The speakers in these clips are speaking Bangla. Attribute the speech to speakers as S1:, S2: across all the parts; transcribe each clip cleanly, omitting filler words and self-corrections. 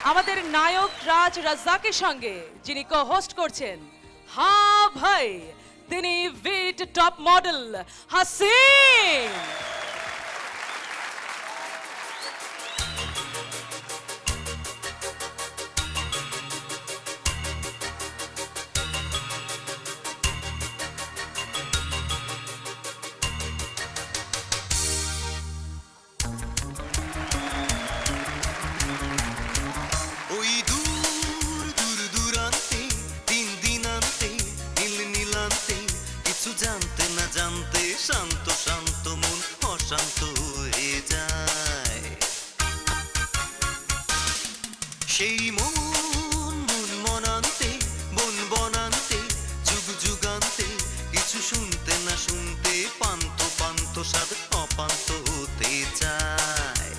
S1: আমাদের নায়ক রাজ রাজ্জাকের সঙ্গে যিনি কো-হোস্ট করছেন, হ্যাঁ ভাই, তিনি ভিট টপ মডেল হাসিন।
S2: ওই দূর দূর দূরান্তে দিন দিনান্তে নীল নীলান্তে কিছু জানতে না জানতে শান্ত শান্ত মন অশান্ত হয়ে যায়। সেই মন মন মনান্তে বন বনান্তে যুগ যুগান্তে কিছু শুনতে না শুনতে পান্ত পান্ত স্বাদ অপান্ত হতে চায়।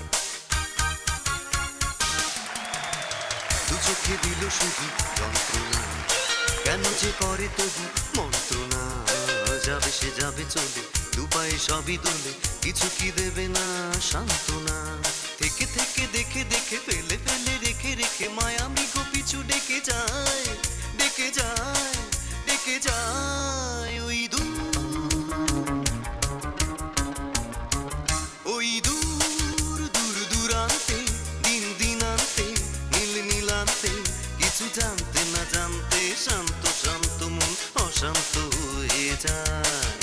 S2: দু চোখে দিল শুধু যন্ত্রণা, কেন যে করে তবু মন্ত্রণা। যাবে সে যাবে চলে, দুপায়ে সবই দোলে, কিছু কি দেবে না সান্ত্বনা। থেকে থেকে দেখে দেখে ফেলে ফেলে রেখে রেখে মায়ামি গো পিছু ডেকে যায়, ডেকে যায়, ডেকে যায়। ওই দূর দূর দূরান্তে দিন দিনান্তে নীল নীলান্তে কিছু জানতে না জানতে শান্ত শান্ত মন অশান্ত হয়ে যায়।